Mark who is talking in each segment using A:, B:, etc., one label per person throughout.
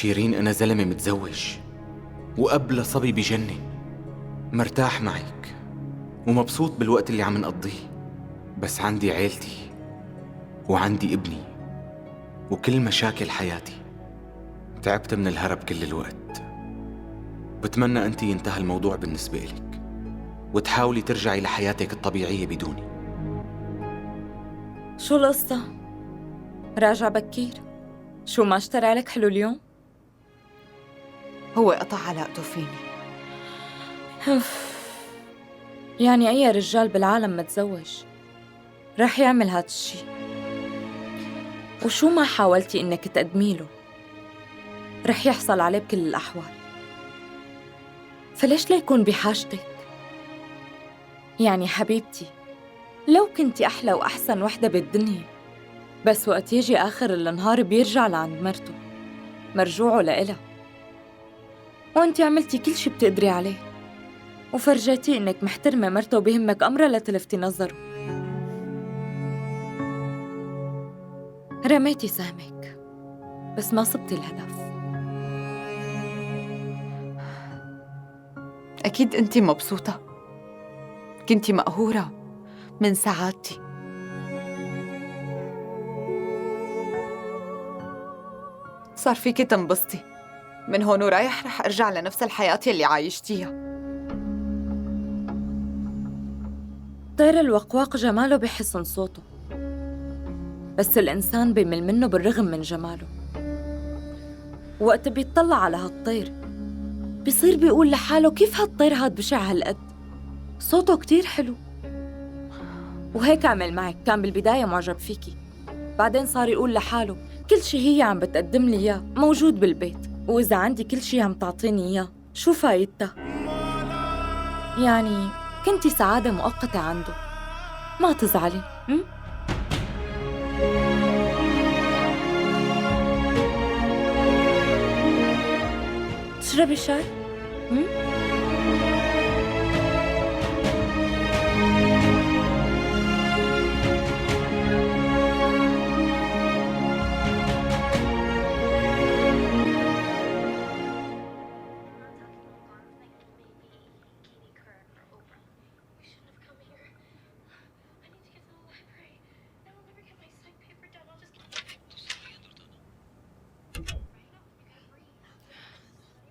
A: شيرين أنا زلمة متزوج وأب لصبي بجنة، مرتاح معك ومبسوط بالوقت اللي عم نقضيه، بس عندي عيلتي وعندي ابني وكل مشاكل حياتي. تعبت من الهرب كل الوقت. بتمنى أنت ينتهي الموضوع بالنسبة لك وتحاولي ترجعي لحياتك الطبيعية بدوني.
B: شو القصة؟ راجع بكير؟ شو ما اشترى لك حلو اليوم؟
C: هو قطع علاقته فيني.
B: يعني أي رجال بالعالم متزوج رح يعمل هاد الشي، وشو ما حاولتي إنك تقدمي له رح يحصل عليه بكل الأحوال. فليش لا يكون بحاجتك؟ يعني حبيبتي، لو كنتي أحلى وأحسن وحدة بالدنيا، بس وقت يجي آخر النهار بيرجع لعند مرته، مرجوعه لإلها، وانتي عملتي كل شي بتقدري عليه وفرجيتي إنك محترمة مرته وبيهمك أمرها لتلفتي نظره. رميتي سهمك بس ما صبتي الهدف.
C: أكيد أنتي مبسوطة، كنتي مقهورة من سعادتي. صار فيكي تنبسطي، من هون ورايح رح أرجع لنفس الحياة اللي عايشتيها.
B: طير الوقواق جماله بحسن صوته، بس الإنسان بيمل منه بالرغم من جماله. وقت بيطلع على هالطير بيصير بيقول لحاله كيف هالطير هاد بشع هالقد، صوته كتير حلو. وهيك عمل معك، كان بالبداية معجب فيكي، بعدين صار يقول لحاله كل شي هي عم بتقدم لي إياه موجود بالبيت، وإذا عندي كل شي عم تعطيني إياه شو فايدتها؟ يعني كنتي سعادة مؤقتة عنده، ما تزعلي. تشربي شاي؟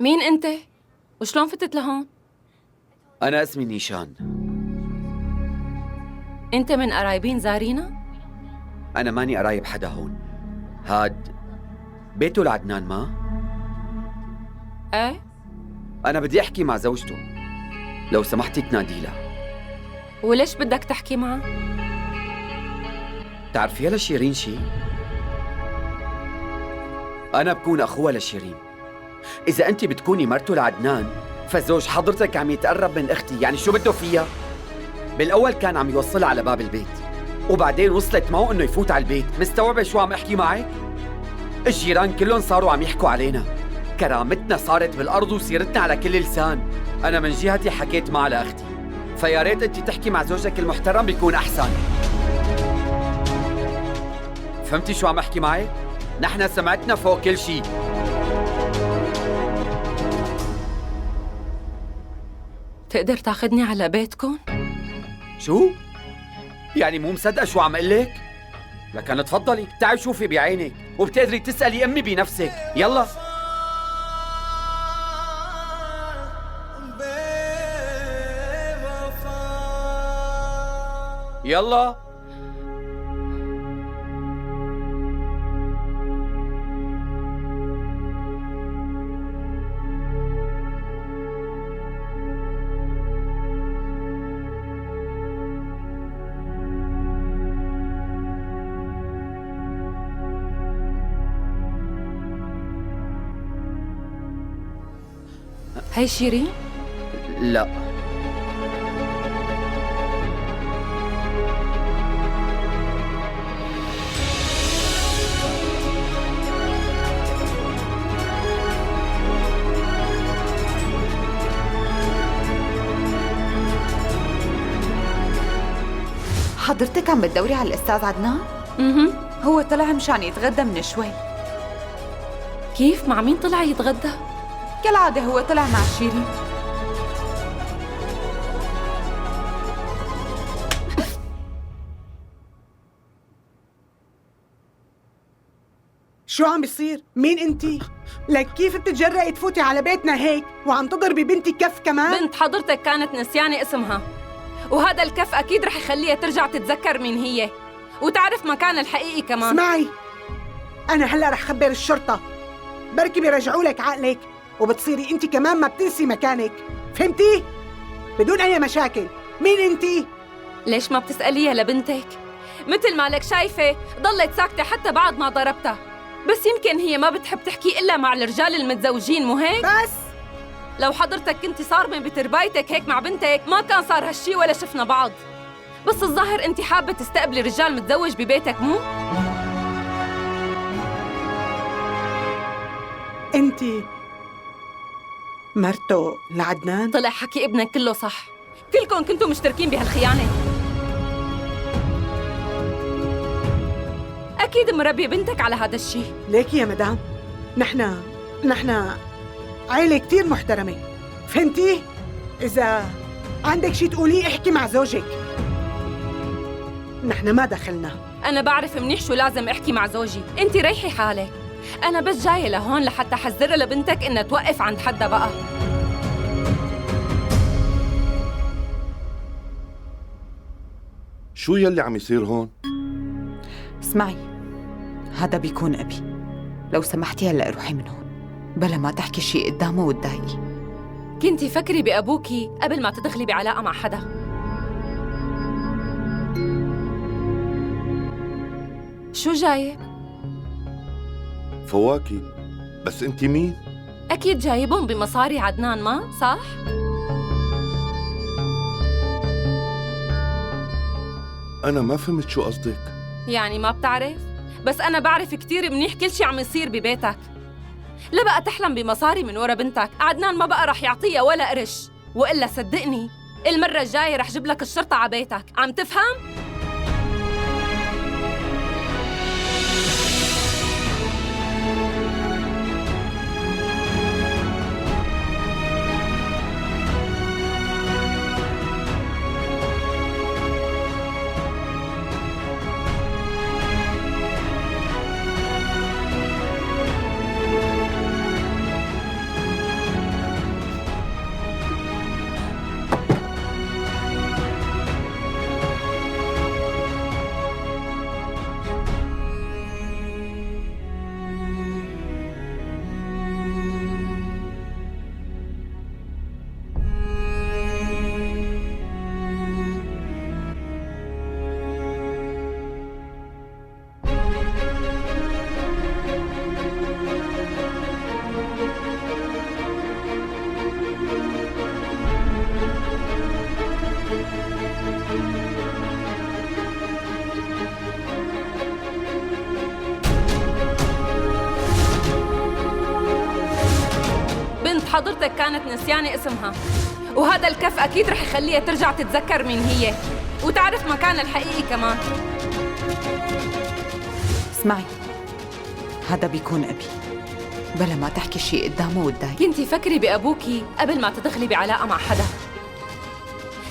D: مين أنت؟ وشلون فتت لهون؟
E: أنا اسمي نيشان.
D: أنت من قرايبين زارينا؟
E: أنا ماني قرايب حدا هون. هاد بيته لعدنان ما؟
D: إيه؟
E: أنا بدي أحكي مع زوجته، لو سمحتي تنادي لها.
D: وليش بدك تحكي معها؟
E: تعرفيها لشيرين شي؟ أنا بكون أخوها لشيرين. إذا أنت بتكوني مرته لعدنان فزوج حضرتك عم يتقرب من أختي، يعني شو بده فيها؟ بالأول كان عم يوصلها على باب البيت، وبعدين وصلت معه إنه يفوت على البيت. مستوعبة شو عم أحكي معك؟ الجيران كلهم صاروا عم يحكوا علينا، كرامتنا صارت بالأرض وسيرتنا على كل لسان. أنا من جهتي حكيت معها لأختي، فيا ريت أنت تحكي مع زوجك المحترم بيكون أحسن. فهمتي شو عم أحكي معك؟ نحن سمعتنا فوق كل شيء.
D: تقدر تاخدني على بيتكم؟
E: شو؟ يعني مو مصدقة شو عم قلك؟ لكن تفضلي تعي شوفي بعينك، وبتقدري تسألي أمي بنفسك. يلا يلا.
D: هي شيرين؟
E: لا،
C: حضرتك عم بتدوري على الأستاذ عدنان؟ هو طلع مشان يتغدى من شوي.
D: كيف؟ مع مين طلع يتغدى؟
C: كالعادة هو طلع مع شيرين.
F: شو عم بيصير؟ مين انتي؟ لك كيف بتتجرأي تفوتي على بيتنا هيك وعم تضربي بنتي كف كمان؟
D: بنت حضرتك كانت نسيانة اسمها، وهذا الكف أكيد رح يخليها ترجع تتذكر مين هي وتعرف مكانها الحقيقي كمان.
F: اسمعي، أنا هلأ رح خبر الشرطة، بركي بيرجعوا لك عقلك وبتصيري انتي كمان ما بتنسي مكانك، فهمتي؟ بدون أي مشاكل. مين انتي؟
D: ليش ما بتسأليها لبنتك؟ مثل ما لك شايفة ضلت ساكتة حتى بعد ما ضربتها، بس يمكن هي ما بتحب تحكي إلا مع الرجال المتزوجين، مو هيك؟
F: بس
D: لو حضرتك كنتي صارمة بتربايتك هيك مع بنتك ما كان صار هالشي ولا شفنا بعض. بس الظاهر انت حابة تستقبلي رجال متزوج ببيتك، مو؟
F: انتي مرته لعدنان؟
D: طلع حكي ابنك كله صح، كلكم كنتوا مشتركين بهالخيانة. أكيد مربية بنتك على هذا الشي.
F: ليكي يا مدام، نحن عائلة كتير محترمة، فهمتي؟ إذا عندك شي تقوليه احكي مع زوجك، نحن ما دخلنا.
D: أنا بعرف منيح شو لازم أحكي مع زوجي، أنت ريحي حالك. أنا بس جاية لهون لحتى حذرها لبنتك إنها توقف عند حدها بقى.
G: شو يلي عم يصير هون؟
C: اسمعي، هذا بيكون أبي، لو سمحتي هلأ روحي من هون بلا ما تحكي شي قدامه وتضايقي.
D: كنتي فكري بأبوكي قبل ما تدخلي بعلاقة مع حدا. شو جايب؟
G: فواكه، بس انت مين؟
D: أكيد جايبهم بمصاري عدنان، ما صح؟
G: أنا ما فهمت شو قصدك.
D: يعني ما بتعرف؟ بس أنا بعرف كتير منيح كل شي عم يصير ببيتك. لا بقى تحلم بمصاري من ورا بنتك، عدنان ما بقى رح يعطيها ولا قرش، وإلا صدقني المرة الجاية رح جيب لك الشرطة على بيتك، عم تفهم؟ حضرتك كانت نسيانة اسمها، وهذا الكف أكيد رح يخليها ترجع تتذكر مين هي وتعرف مكانها الحقيقي كمان.
C: اسمعي، هذا بيكون أبي، بلا ما تحكي شي قدامه وتضايقي.
D: كنتي فكري بأبوكي قبل ما تدخلي بعلاقة مع حدا.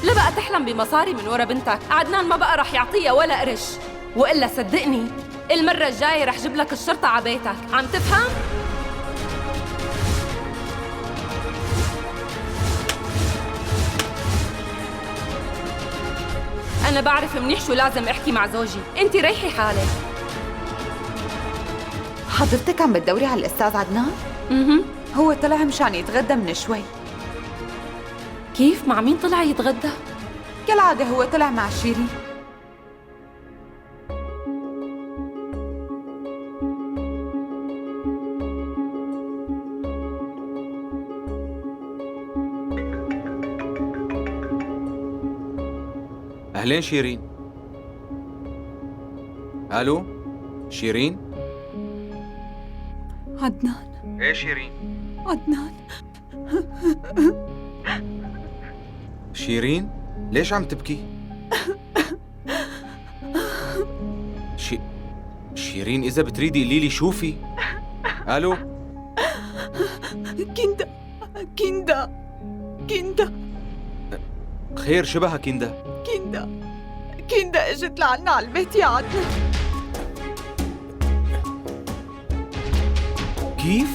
D: لا بقى تحلم بمصاري من ورا بنتك، عدنان ما بقى رح يعطيها ولا قرش، وإلا صدقني المرة الجاية رح جيب لك الشرطة على بيتك، عم تفهم؟ أنا بعرف منيح شو لازم أحكي مع زوجي، أنت ريحي حالك.
C: حضرتك عم بتدوري على الأستاذ عدنان؟ هو طلع مشان يتغدى من شوي.
D: كيف؟ مع مين طلع يتغدى؟
C: كالعادة هو طلع مع شيرين.
A: أهلين شيرين. ألو شيرين؟
C: عدنان.
A: إيه شيرين؟
C: عدنان.
A: شيرين؟ ليش عم تبكي؟ شيرين إذا بتريدي قولي لي شو في؟ ألو
C: كندا كندا كندا
A: خير شبهها كندا؟
C: كندا اجت لعنا على البيت يا عدنان.
A: كيف؟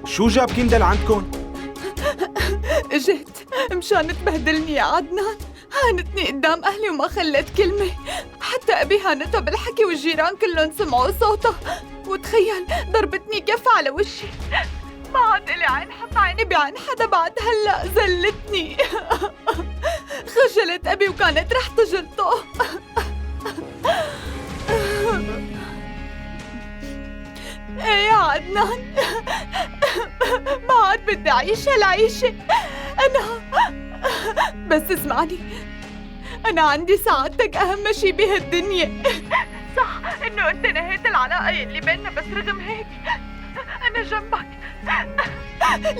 A: شو جاب كندا لعندكن؟
C: اجت مشان تبهدلني يا عدنان. هانتني قدام أهلي وما خلت كلمة، حتى أبي هانتها بالحكي والجيران كلهم سمعوا صوتها. وتخيل ضربتني كف على وشي، ما عاد إلي عين حط عيني بعين حدا بعد هلأ. زلتني خجلت أبي وكانت رح تجلطه. ايه يا عدنان، ما عاد بدي أعيش هالعيشة أنا. بس اسمعني، أنا عندي سعادتك أهم شي بهالدنيا. صح إنه أنت نهيت العلاقة اللي بيننا، بس رغم هيك أنا جنبك.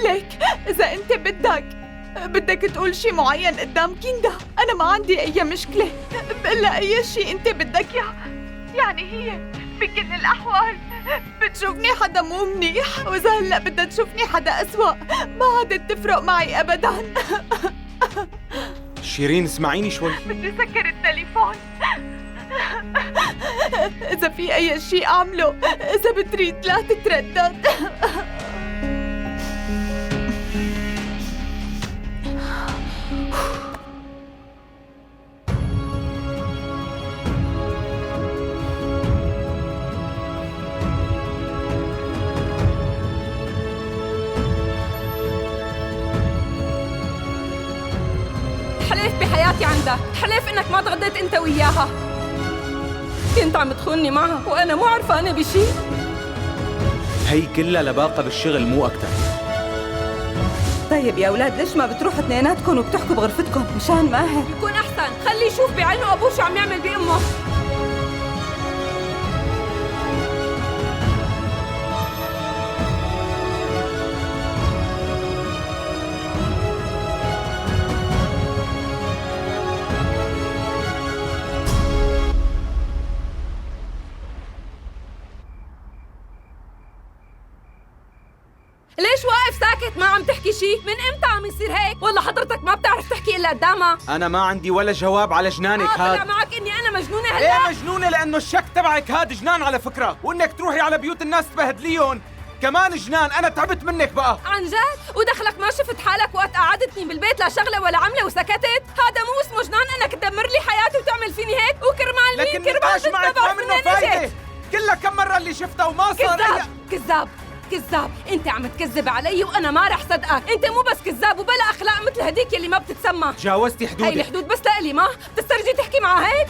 C: ليك إذا أنت بدك تقول شي معين قدام كندا، أنا ما عندي أي مشكلة. بقلها أي شي أنت بدك إياه. يعني هي بكل الأحوال بتشوفني حدا مو منيح، وإذا هلأ بدها تشوفني حدا أسوأ ما عادت تفرق معي أبداً.
A: شيرين اسمعيني شوي.
C: بدي سكر التليفون. إذا في أي شيء أعمله، إذا بتريد لا تتردد.
D: حلف بحياتي عندك، حلف انك ما تغديت انت وياها. كنت عم تخونني معها وانا مو عرفانه بشي.
A: هي كلها لباقة بالشغل مو أكتر.
C: طيب يا أولاد، ليش ما بتروحوا اثنيناتكم وبتحكوا بغرفتكم مشان ماهر؟
D: يكون احسن، خليه يشوف بعينه ابوه شو عم يعمل بامه. ليش واقف ساكت ما عم تحكي شي؟ من امتى عم يصير هيك؟ والله حضرتك ما بتعرف تحكي الا قدامها.
A: أنا ما عندي ولا جواب على جنانك
D: طلع
A: هاد.
D: معك اني انا مجنونه هلا؟
A: إيه مجنونة؟ لأنه الشك تبعك هاد جنان على فكرة، وإنك تروحي على بيوت الناس تبهدليهم كمان جنان. أنا تعبت منك بقى.
D: عن جد؟ ودخلك ما شفت حالك وقت قعدتني بالبيت لا شغله ولا عمله وسكتت؟ هذا مو اسمه جنان انك تدمر لي حياتي وتعمل فيني هيك؟ وكرمال مين؟
A: لكن
D: كرمال
A: نقاش معك ما منه فايدة. كلها كم مرة اللي شفتها وما صار
D: كذاب كذاب كذاب. انت عم تكذب علي وانا ما رح صدقك. انت مو بس كذاب وبلا اخلاق مثل هديك يلي ما بتتسمى.
A: تجاوزتي حدودك.
D: هاي الحدود بس لإلي، ما بتسترجي تحكي معها هيك؟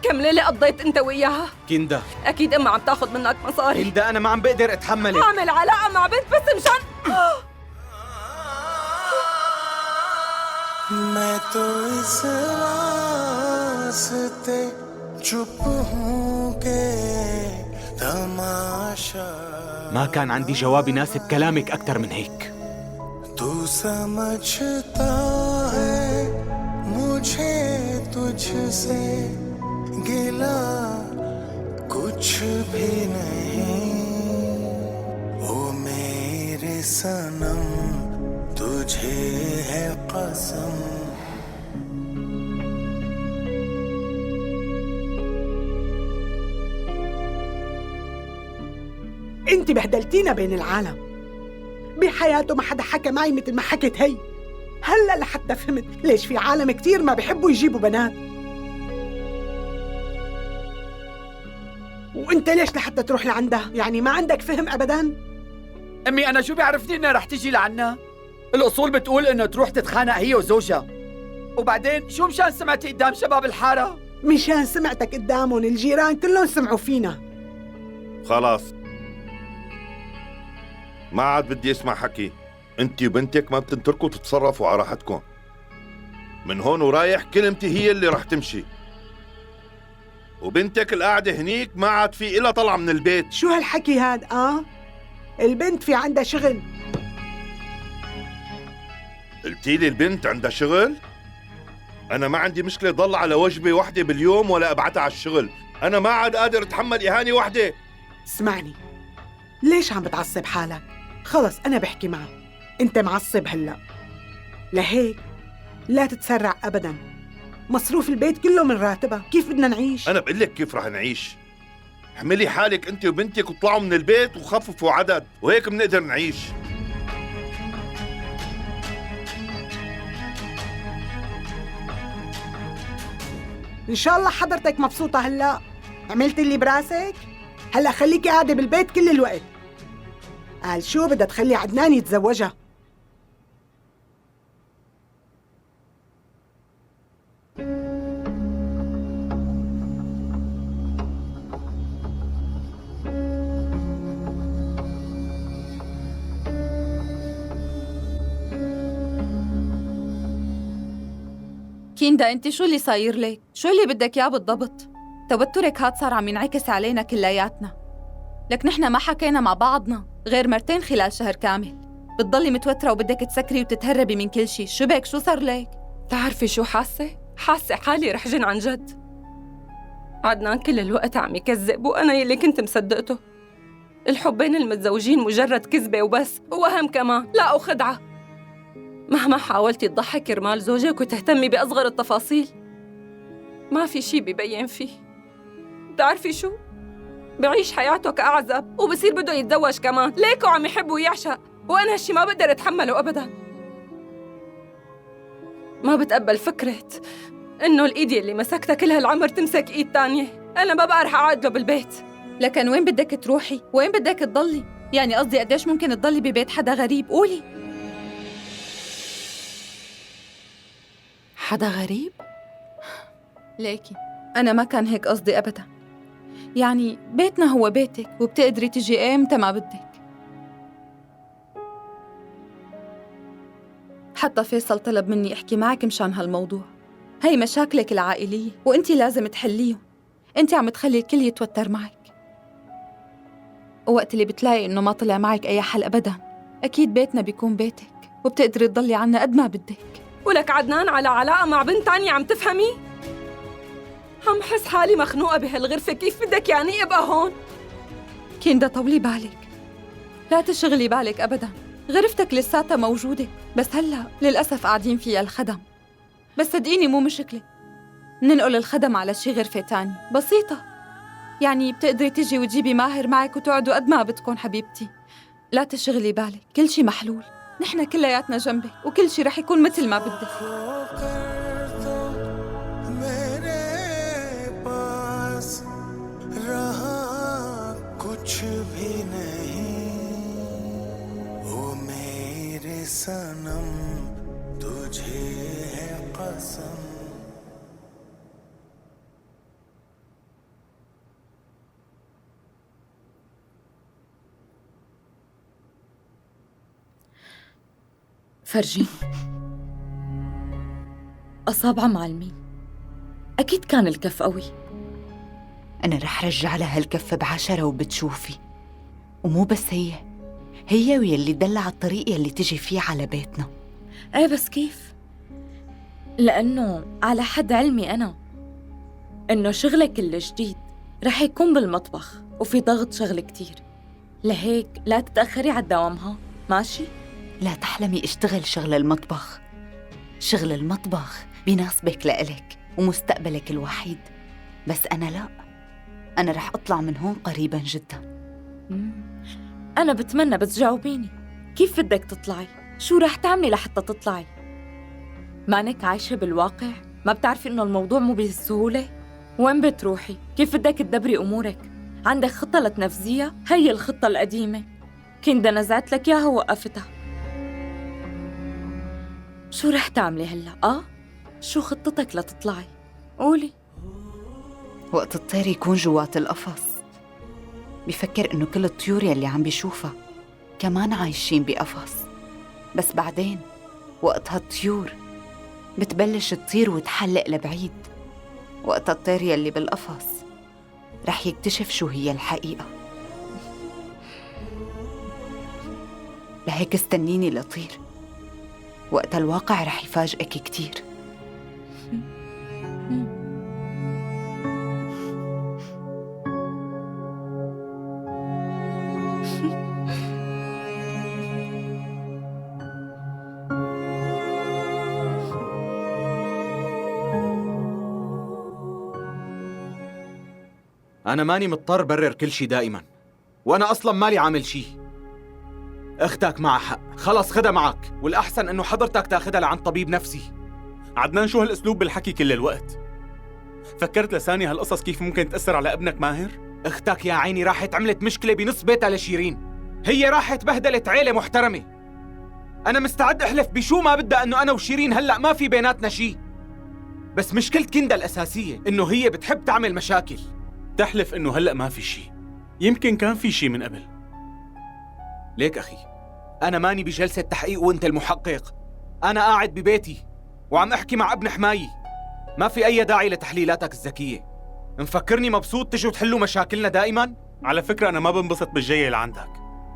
D: كم ليلة قضيت انت وياها؟
A: كندا
D: اكيد امها عم تاخذ منك مصاري.
A: كندا أنا ما عم بقدر أتحملك.
D: عامل علاقة مع بنت بس مشان
H: मैं तो इस वास्ते चुप हूँ के तमाशा
A: ما كان عندي جواب يناسب كلامك أكثر من هيك.
H: तू समझता है मुझे तुझसे गिला कुछ भी नहीं ओ मेरे सनम तुझे है कसम
F: انت بهدلتينا بين العالم. بحياته ما حدا حكى معي مثل ما حكت هي. هلا لحتى فهمت ليش في عالم كتير ما بيحبوا يجيبوا بنات. وانت ليش لحتى تروح لعندها؟ يعني ما عندك فهم ابدا؟
E: أمي أنا شو بيعرفني إنها رح تيجي لعنا؟ الأصول بتقول إنه تروح تتخانق هي وزوجها. وبعدين شو مشان سمعتي قدام شباب الحارة؟
F: مشان سمعتك قدامهم الجيران كلهم سمعوا فينا.
G: خلاص ما عاد بدي اسمع حكي. انت وبنتك ما بتنتركوا تتصرفوا على راحتكم. من هون ورايح كلمتي هي اللي رح تمشي، وبنتك القاعدة هنيك ما عاد في إلا طلع من البيت.
F: شو هالحكي هاد؟ البنت في عندها شغل.
G: قلتي لي البنت عندها شغل؟ أنا ما عندي مشكلة ضل على وجبة واحدة باليوم ولا أبعتها على الشغل. أنا ما عاد قادر أتحمل إهانة واحدة.
F: اسمعني، ليش عم بتعصب حالك؟ خلص أنا بحكي معه. أنت معصب هلأ، لهيك لا تتسرع أبداً. مصروف البيت كله من راتبها، كيف بدنا نعيش؟
G: انا بقول لك كيف رح نعيش. احملي حالك انت وبنتك وطلعوا من البيت وخففوا عدد، وهيك بنقدر نعيش.
F: إن شاء الله حضرتك مبسوطة هلأ؟ عملت اللي براسك؟ هلأ خليكي قاعدة بالبيت كل الوقت. قال شو بدها تخلي عدنان يتزوجها؟
D: كيندا انت شو اللي صاير لك؟ شو اللي بدك اياه بالضبط؟ توترك هاد صار عم ينعكس علينا كلياتنا. لك نحن ما حكينا مع بعضنا غير مرتين خلال شهر كامل. بتضلي متوترة وبدك تسكري وتتهربي من كل شي. شو بك؟ شو صار لك؟ بتعرفي شو حاسة؟ حاسة حالي رح جن عن جد. عدنان كل الوقت عم يكذب وأنا يلي كنت مصدقته. الحب بين المتزوجين مجرد كذبة وبس، ووهم كمان، لا وخدعة. مهما حاولتي تضحكي كرمال زوجك وتهتمي بأصغر التفاصيل، ما في شي بيبين فيه. بتعرفي شو؟ بعيش حياته كأعزب وبصير بده يتزوج كمان، ليكو عم يحب ويعشق، وأنا هالشي ما بقدر أتحمله أبداً. ما بتقبل فكرة إنه الإيد اللي مسكتها كل هالعمر تمسك إيد تانية. أنا ما بقى رح أقعد له بالبيت. لكن وين بدك تروحي؟ وين بدك تضلي؟ يعني قصدي قديش ممكن تضلي ببيت حدا غريب؟ قولي. حدا غريب؟ ليكي أنا ما كان هيك قصدي أبداً. يعني بيتنا هو بيتك وبتقدري تجي إمتى ما بدك. حتى فيصل طلب مني أحكي معك مشان هالموضوع. هي مشاكلك العائلية وإنتي لازم تحليهم. إنتي عم تخلي الكل يتوتر معك، ووقت اللي بتلاقي إنه ما طلع معك أي حل أبداً، أكيد بيتنا بيكون بيتك وبتقدري تضلي عنا قد ما بدك. ولك عدنان على علاقة مع بنت تانية، عم تفهمي؟ عم حس حالي مخنوقة بهالغرفة. كيف بدك يعني أبقى هون؟ كيندا طولي بالك، لا تشغلي بالك أبداً. غرفتك لساتها موجودة، بس هلأ للأسف قاعدين فيها الخدم. بس صدقيني مو مشكلة، ننقل الخدم على شي غرفة تانية بسيطة. يعني بتقدري تجي وتجيبي ماهر معك وتقعدوا قد ما بدكم حبيبتي. لا تشغلي بالك، كل شي محلول. نحن كلياتنا جنبك وكل شي رح يكون مثل ما بدك.
H: सनम तुझे है कसम।
B: فرجيني. أصابع معلمين، أكيد كان الكف قوي.
I: أنا رح رجع لها هالكفة ب10 وبتشوفي. ومو بس هي ويلي دلع الطريق يلي تجي فيه على بيتنا.
B: ايه بس كيف؟ لأنه على حد علمي أنا إنه شغلك الجديد رح يكون بالمطبخ وفي ضغط شغل كتير، لهيك لا تتأخري على الدوام. ها ماشي؟
I: لا تحلمي اشتغل شغل المطبخ. شغل المطبخ بيناسبك لإلك ومستقبلك الوحيد، بس أنا لا. أنا رح أطلع من هون قريباً جداً.
B: أنا بتمنى، بس جاوبيني، كيف بدك تطلعي؟ شو رح تعملي لحتى تطلعي؟ مانك عايشة بالواقع؟ ما بتعرفي إنه الموضوع مو بهالسهولة؟ وين بتروحي؟ كيف بدك تدبري أمورك؟ عندك خطة لتنفذيها؟ هي الخطة القديمة كندا نزعت لك إياها ووقفتها. شو رح تعملي هلأ؟ شو خطتك لتطلعي؟ قولي.
I: وقت الطير يكون جوات القفص بيفكر إنه كل الطيور يلي عم بيشوفها كمان عايشين بقفص، بس بعدين وقت هالطيور بتبلش تطير وتحلق لبعيد، وقت الطير يلي بالقفص رح يكتشف شو هي الحقيقة. لهيك استنيني لطير، وقت الواقع رح يفاجئك كتير.
A: أنا ماني مضطر برر كل شي دائما، وأنا أصلا مالي عامل شي. أختك معها حق، خلص خدها معك، والأحسن إنه حضرتك تاخدها لعند طبيب نفسي.
J: عدنان شو هالأسلوب بالحكي كل الوقت؟ فكرت لثانية هالقصص كيف ممكن تأثر على ابنك ماهر؟
A: أختك يا عيني راحت عملت مشكلة بنص بيتها لشيرين، هي راحت بهدلت عيلة محترمة. أنا مستعد أحلف بشو ما بدها إنه أنا وشيرين هلأ ما في بيناتنا شي، بس مشكلة كندا الأساسية إنه هي بتحب تعمل مشاكل.
J: تحلف إنه هلأ ما في شي، يمكن كان في شي من قبل.
A: ليك أخي، أنا ماني بجلسة تحقيق وأنت المحقق، أنا قاعد ببيتي وعم أحكي مع ابن حمايي، ما في أي داعي لتحليلاتك الذكية. مفكرني مبسوط تجوا تحلوا مشاكلنا دائما؟
J: على فكرة أنا ما بنبسط بالجاية لعندك.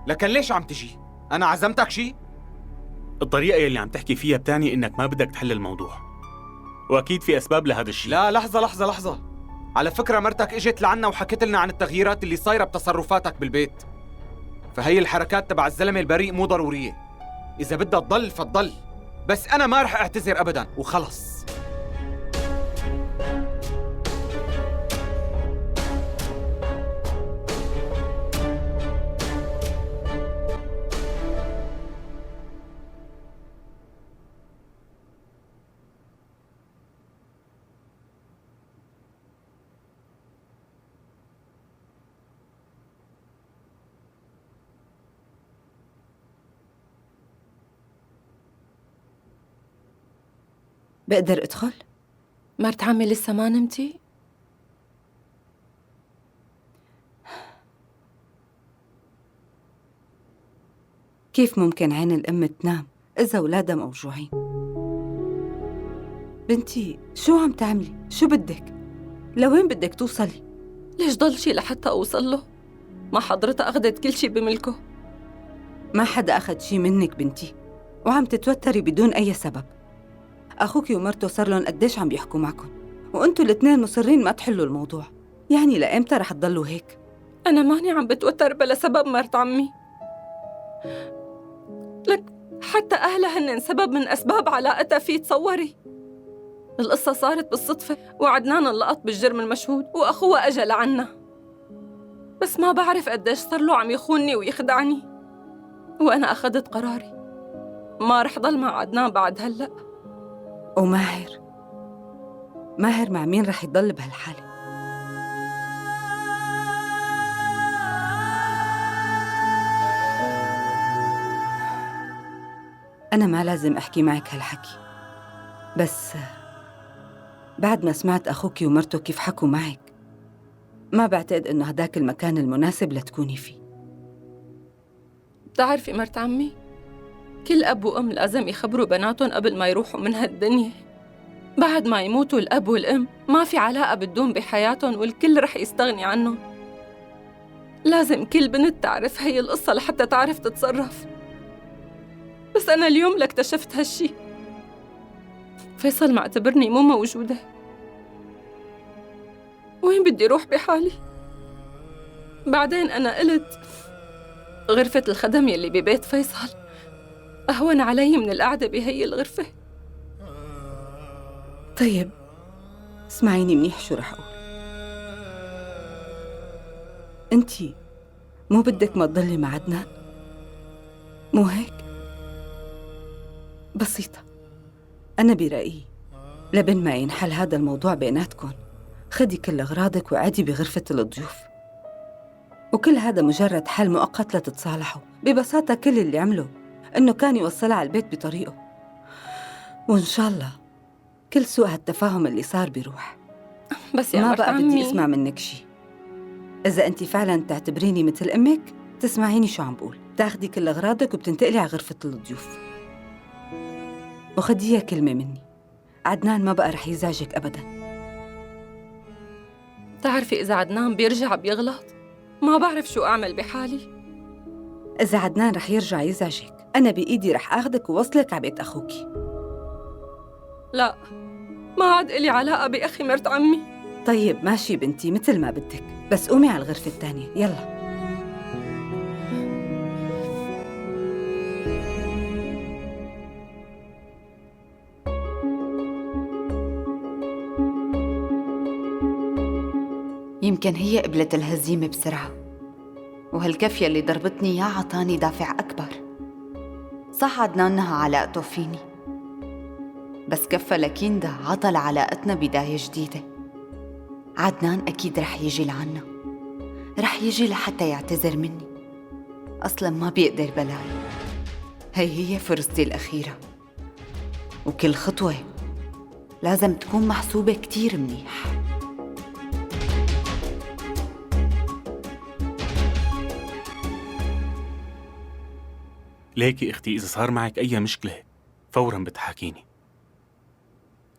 A: لكن ليش عم تجي؟ أنا عزمتك شي؟
J: الطريقة يلي عم تحكي فيها بتعني إنك ما بدك تحل الموضوع، وأكيد في أسباب لهذا الشيء.
A: لا لحظة، على فكرة مرتك اجت لعنا وحكت لنا عن التغييرات اللي صايرة بتصرفاتك بالبيت، فهي الحركات تبع الزلمة البريء مو ضرورية. إذا بدها تضل فتضل، بس أنا ما رح أعتذر أبداً وخلص.
I: بقدر أدخل؟
D: مرت عمي لسه ما نمتي؟
I: كيف ممكن عين الأم تنام إذا أولادها موجوعين؟ بنتي شو عم تعملي؟ شو بدك؟ لوين بدك توصلي؟
D: ليش ضل شي لحتى أوصل له؟ ما حضرتها أخذت كل شي بملكه.
I: ما حدا أخذ شي منك بنتي، وعم تتوتري بدون أي سبب. أخوكي ومرته صار لهم قديش عم بيحكوا معكم، وأنتوا الاثنين مصرين ما تحلوا الموضوع. يعني لإمتى رح تضلوا هيك؟
D: أنا ماني عم بتوتر بلا سبب مرت عمي. لك حتى أهلها هن سبب من أسباب علاقتها فيه. تصوري القصة صارت بالصدفة، وعدنان اللقط بالجرم المشهود، وأخوها أجا لعنا. بس ما بعرف قديش صار له عم يخونني ويخدعني، وأنا أخذت قراري ما رح ضل مع عدنان بعد هلأ.
I: وماهر مع مين رح يضل بهالحالة؟ أنا ما لازم أحكي معك هالحكي، بس بعد ما سمعت أخوكي ومرته كيف حكوا معك، ما بعتقد إنه هداك المكان المناسب لتكوني فيه.
D: بتعرفي مرت عمي، كل أب وأم لازم يخبروا بناتهم قبل ما يروحوا من هالدنيا. بعد ما يموتوا الأب والأم ما في علاقة بتدوم بحياتهم، والكل رح يستغني عنهم. لازم كل بنت تعرف هي القصة لحتى تعرف تتصرف. بس أنا اليوم اكتشفت هالشي. فيصل معتبرني مو موجودة. وين بدي روح بحالي؟ بعدين أنا قلت غرفة الخدم يلي ببيت فيصل أهون علي من القعدة بهي الغرفة.
I: طيب اسمعيني منيح شو رح أقول. أنتي مو بدك ما تضلي مع عدنان؟ مو هيك؟ بسيطة. أنا برأيي لبن ما ينحل هذا الموضوع بيناتكن، خدي كل أغراضك وقعدي بغرفة الضيوف، وكل هذا مجرد حل مؤقت لتتصالحوا. ببساطة كل اللي عمله إنه كان يوصلها على البيت بطريقه، وإن شاء الله كل سوء هالتفاهم اللي صار بيروح.
D: بس يا
I: ما
D: مرت
I: بقى
D: عمي،
I: بدي أسمع منك شي. إذا أنت فعلاً تعتبريني مثل أمك، تسمعيني شو عم بقول. تاخدي كل أغراضك وبتنتقلي على غرفة الضيوف، وخديها كلمة مني، عدنان ما بقى رح يزعجك أبداً.
D: تعرفي إذا عدنان بيرجع بيغلط ما بعرف شو أعمل بحالي.
I: إذا عدنان رح يرجع يزعجك، أنا بإيدي رح أخدك ووصلك على بيت أخوكي.
D: لا، ما عاد إلي علاقة بأخي مرت عمي.
I: طيب ماشي بنتي، مثل ما بدك، بس قومي على الغرفة الثانية يلا. يمكن هي قبلت الهزيمة بسرعة، وهالكفية اللي ضربتني إياه عطاني دافع أكبر. صح عدنان نهى علاقته فيني، بس كفى لكيندا عطى لعلاقتنا بداية جديدة. عدنان أكيد رح يجي لعنا، رح يجي لحتى يعتذر مني. أصلاً ما بيقدر بلاي. هي فرصتي الأخيرة، وكل خطوة لازم تكون محسوبة كتير منيح.
J: ليكي اختي، اذا صار معك اي مشكله فورا بتحاكيني.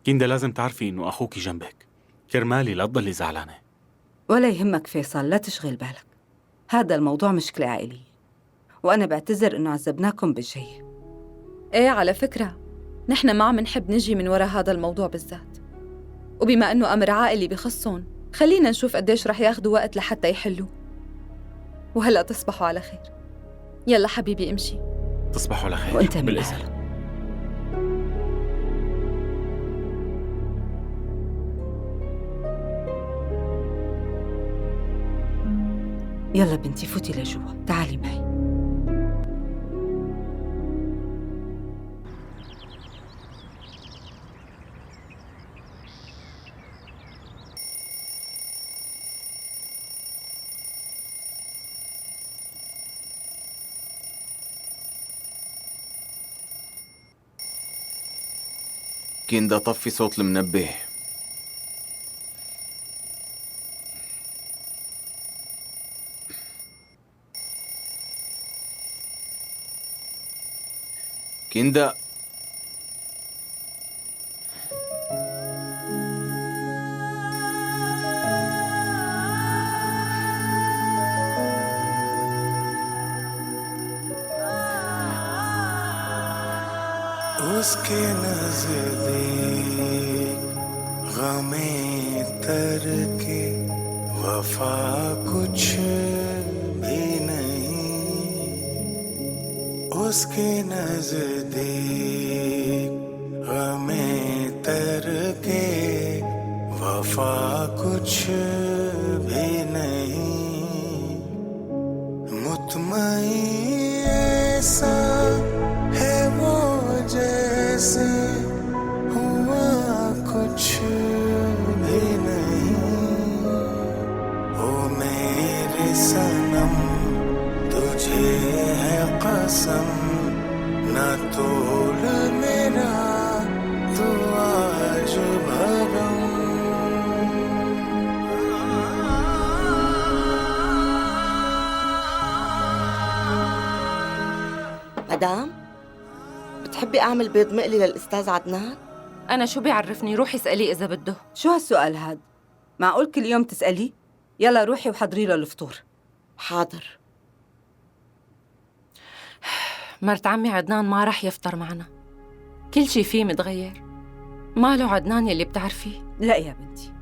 J: كيندا لازم تعرفي انه اخوكي جنبك، كرمالي لا تضلي زعلانه.
K: ولا يهمك فيصل، لا تشغل بالك. هذا الموضوع مشكلة عائلية، وأنا بعتذر إنه عذبناكم بالجاي.
B: ايه على فكرة، نحن ما عم نحب نجي من وراء هذا الموضوع بالذات، وبما انه امر عائلي بخصهم خلينا نشوف قديش رح ياخدوا وقت لحتى يحلوه. وهلا تصبحوا على خير. يلا حبيبي امشي.
J: تصبحوا على خير.
K: وأنت من
J: بالإذن.
K: أهله. يلا بنتي فوتي لجوا، تعالي معي.
A: كيندا طفي صوت المنبه. كيندا،
H: उसके नज़दीक गमे तर के वफा कुछ भी नहीं। उसके नज़दीक गमे तर के वफा कुछ भी नहीं। मुतमईन ऐसा है वो जैसे हुआ कुछ भी नहीं। ओ मेरे सनम तुझे है कसम, न तोड़ मेरा तू आज भरम।
L: مدام، بتحبي أعمل بيض مقلي للأستاذ عدنان؟
D: أنا شو بيعرفني؟ روحي اسأليه إذا بده.
K: شو هالسؤال هاد؟ معقول كل يوم تسألي؟ يلا روحي وحضري له الفطور.
L: حاضر.
D: مرت عمي عدنان ما رح يفطر معنا، كل شي فيه متغير. ماله عدنان يلي بتعرفيه؟
K: لا يا بنتي،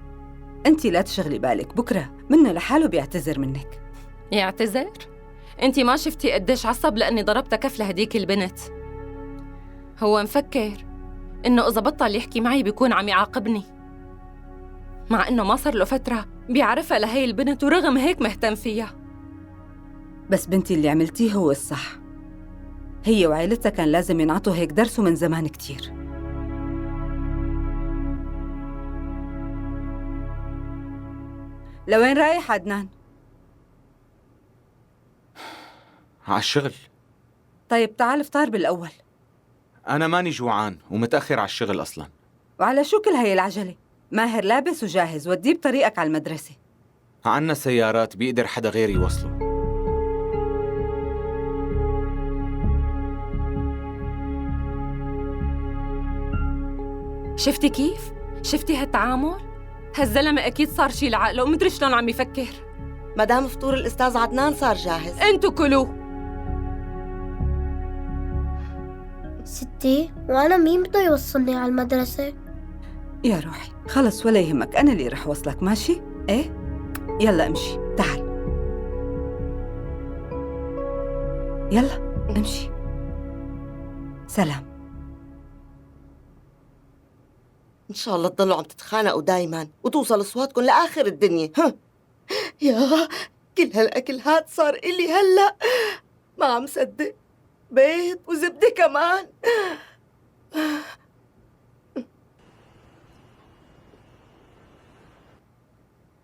K: أنتِ لا تشغلي بالك، بكرة منه لحاله بيعتذر منك.
D: يعتذر؟ انتي ما شفتي قديش عصب لأني ضربتها كف لهديك البنت؟ هو مفكر إنه إذا بطل يحكي معي بيكون عم يعاقبني، مع إنه ما صار له فترة بيعرفها لهي البنت ورغم هيك مهتم فيها.
K: بس بنتي اللي عملتيه هو الصح، هي وعائلتها كان لازم ينعطوا هيك درس من زمان كتير. لوين رايح عدنان؟
A: على الشغل.
K: طيب تعال افطار بالأول.
A: أنا ماني جوعان ومتأخر على الشغل أصلاً.
K: وعلى شو كل هاي العجلة؟ ماهر لابس وجاهز، وديه بطريقك على المدرسة.
A: عنا سيارات بيقدر حدا غيري يوصله.
D: شفتي كيف؟ شفتي هالتعامل؟ هالزلمة أكيد صار شي لعقله ومدري شلون عم يفكر.
L: مدام فطور الأستاذ عدنان صار جاهز.
D: انتو كلوه.
M: ستي، وأنا مين بده يوصلني على المدرسة؟
K: يا روحي خلص ولا يهمك، أنا اللي رح وصلك، ماشي؟ إيه؟ يلا امشي، تعال. يلا امشي. سلام.
L: إن شاء الله تضلوا عم تتخانقوا دايماً وتوصل أصواتكم لآخر الدنيا. يا كل هالأكل هاد صار إلي هلأ، ما عم صدق، بيض وزبدة كمان.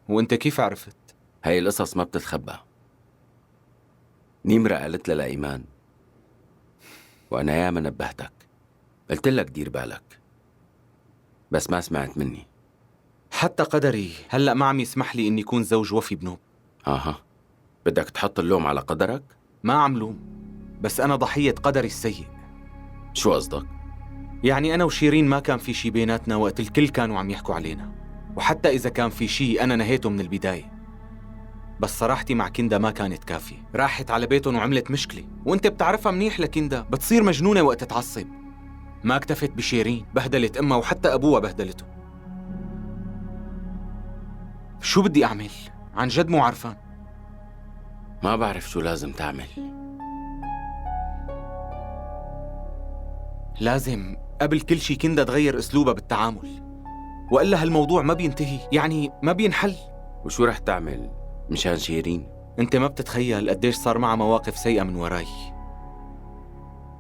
A: وانت كيف عرفت؟
E: هاي القصص ما بتتخبى. نمرة قالت لها لإيمان، وأنا ياما نبهتك، قلت لك دير بالك، بس ما سمعت مني.
A: حتى قدري هلأ ما عم يسمح لي إني أكون زوج وفي بنوب.
E: بدك تحط اللوم على قدرك؟
A: ما عم لوم، بس أنا ضحية قدري السيء.
E: شو قصدك؟
A: يعني أنا وشيرين ما كان في شي بيناتنا وقت الكل كانوا عم يحكوا علينا، وحتى إذا كان في شي أنا نهيته من البداية. بس صراحتي مع كندا ما كانت كافية، راحت على بيتهم وعملت مشكلة، وانت بتعرفها منيح لكندا بتصير مجنونة وقت تعصب. ما اكتفت بشيرين، بهدلت أمها وحتى أبوها بهدلته. شو بدي أعمل؟ عن جد مو عرفان.
E: ما بعرف شو لازم تعمل.
A: لازم قبل كل شي كندا تغير أسلوبها بالتعامل، وإلا هالموضوع ما بينتهي، يعني ما بينحل.
E: وشو رح تعمل مشان شيرين؟
A: انت ما بتتخيل قديش صار معها مواقف سيئة من وراي.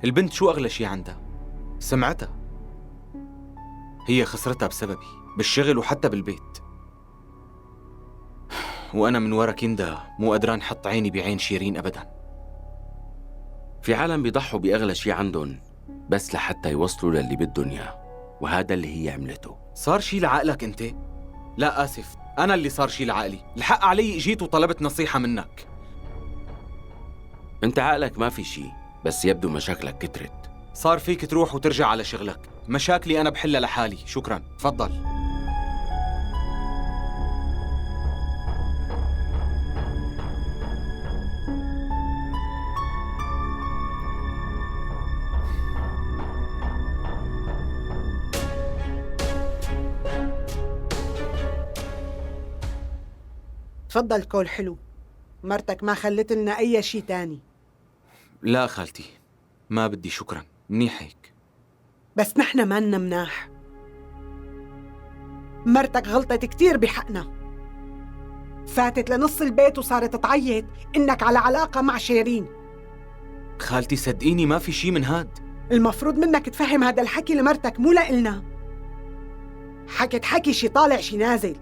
A: البنت شو أغلى شي عندها؟ سمعتها. هي خسرتها بسببي، بالشغل وحتى بالبيت. وأنا من ورا كندا مو قدران حط عيني بعين شيرين أبدا.
E: في عالم بيضحوا بأغلى شي عندهم بس لحتى يوصلوا للي بدهم إياه، وهذا اللي هي عملته.
A: صار شي لعقلك انت؟ لا آسف، أنا اللي صار شي لعقلي. الحق علي اجيت وطلبت نصيحة منك.
E: انت عقلك ما في شي، بس يبدو مشاكلك كترت.
A: صار فيك تروح وترجع على شغلك، مشاكلي أنا بحلها لحالي. شكرا، تفضل.
F: تفضل كول حلو، مرتك ما خلت لنا أي شي تاني.
A: لا خالتي، ما بدي شكرا، منيح هيك.
F: بس نحن مالنا مناح. مرتك غلطت كتير بحقنا، فاتت لنص البيت وصارت تعيط إنك على علاقة مع شيرين.
A: خالتي صدقيني ما في شي من هاد.
F: المفروض منك تفهم هذا الحكي لمرتك مو لإلنا. حكت حكي شي طالع شي نازل.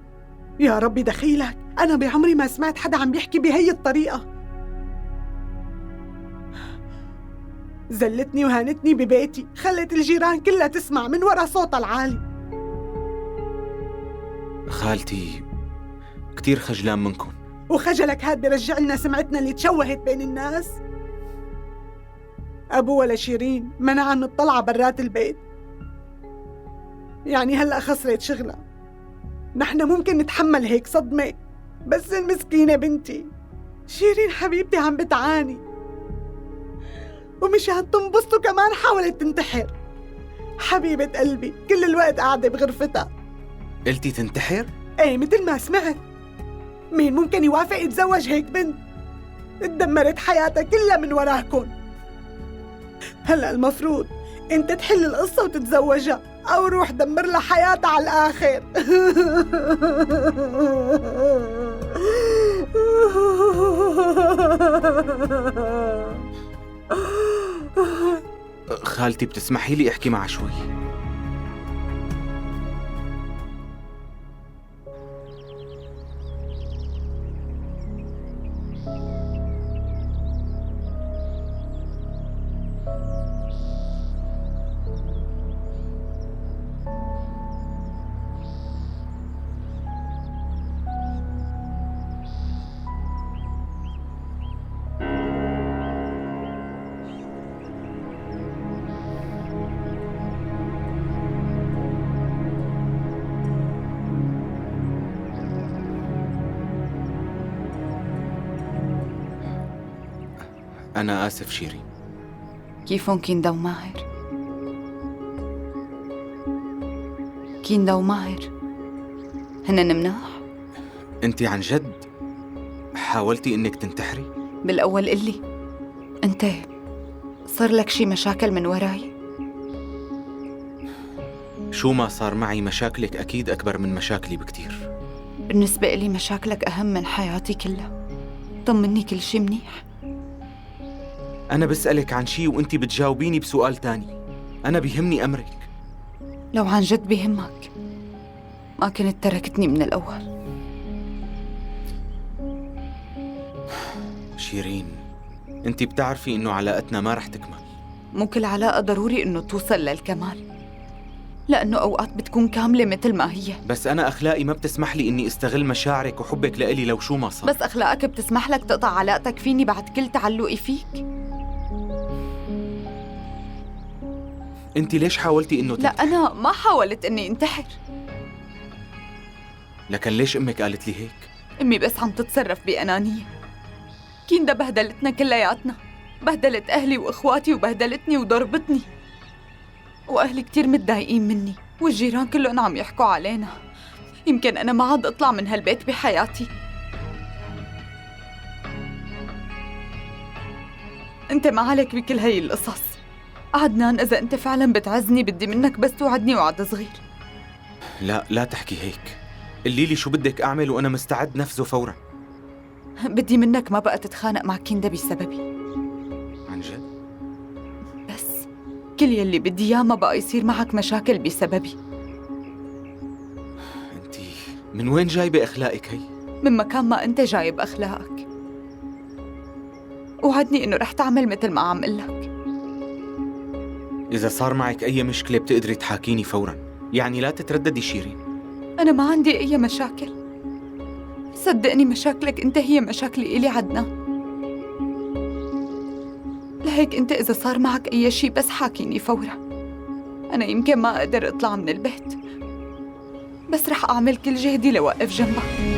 F: يا ربي دخيلك، أنا بعمري ما سمعت حدا عم بيحكي بهي الطريقة. زلتني وهانتني ببيتي، خلت الجيران كلها تسمع من ورا صوتها العالي.
A: خالتي كتير خجلان منكم.
F: وخجلك هاد برجع لنا سمعتنا اللي تشوهت بين الناس. أبو ولا شيرين منع من الطلعة برات البيت، يعني هلأ خسرت شغلها. نحن ممكن نتحمل هيك صدمة، بس المسكينة بنتي شيرين حبيبتي عم بتعاني، ومشان تنبسطوا كمان حاولت تنتحر. حبيبة قلبي كل الوقت قاعدة بغرفتها.
A: قلتي تنتحر؟
F: ايه مثل ما سمعت. مين ممكن يوافق يتزوج هيك بنت؟ اتدمرت حياتها كلها من وراكن. هلأ المفروض انت تحل القصة وتتزوجها، أو روح دمر لها حياتها على الآخر.
A: خالتي بتسمحي لي احكي معها شوي؟ أنا آسف شيرين.
I: كيفهم كندا وماهر؟ كندا وماهر هن مناح؟
A: أنت عن جد حاولتي إنك تنتحري؟
I: بالأول قلي أنت صار لك شي مشاكل من وراي؟
A: شو ما صار معي، مشاكلك أكيد أكبر من مشاكلي بكتير.
I: بالنسبة إلي مشاكلك أهم من حياتي كلها. طمني كل شي منيح.
A: أنا بسألك عن شي وأنتي بتجاوبيني بسؤال تاني. أنا بيهمني أمرك.
I: لو عن جد بيهمك ما كنت تركتني من الأول.
A: شيرين، أنتي بتعرفي إنه علاقتنا ما رح تكمل.
I: مو كل علاقة ضروري إنه توصل للكمال، لأنه أوقات بتكون كاملة مثل ما هي.
A: بس أنا أخلاقي ما بتسمح لي إني استغل مشاعرك وحبك لإلي لو شو ما صار.
I: بس أخلاقك بتسمح لك تقطع علاقتك فيني بعد كل تعلقي فيك.
A: أنتي ليش حاولتي إنه
I: لا أنا ما حاولت إني انتحر.
A: لكن ليش أمك قالت لي هيك؟
I: أمي بس عم تتصرف بأنانية. كيندا بهدلتنا كلياتنا، بهدلت أهلي وإخواتي وبهدلتني وضربتني، وأهلي كتير متضايقين مني والجيران كلهم عم يحكوا علينا. يمكن أنا ما عاد أطلع من هالبيت بحياتي. أنت ما عليك بكل هاي القصص. عدنان إذا أنت فعلا بتعزني بدي منك بس توعدني وعد صغير.
A: لا تحكي هيك. قلي لي شو بدك أعمل وأنا مستعد نفذه فورا.
I: بدي منك ما بقى تتخانق مع كيندا بسببي.
A: عن جد؟
I: بس كل يلي بدي إياه ما بقى يصير معك مشاكل بسببي.
A: أنتي من وين جايبة أخلاقك هي؟
I: من مكان ما أنت جايب أخلاقك. وعدني إنه رح تعمل مثل ما عم قلك.
A: إذا صار معك أي مشكلة بتقدري تحاكيني فورا، يعني لا تترددي شيرين.
I: أنا ما عندي أي مشاكل، صدقني مشاكلك أنت هي مشاكلي إلي عدنان. لهيك أنت إذا صار معك أي شي بس حاكيني فورا. أنا يمكن ما أقدر أطلع من البيت، بس رح أعمل كل جهدي لوقف جنبك.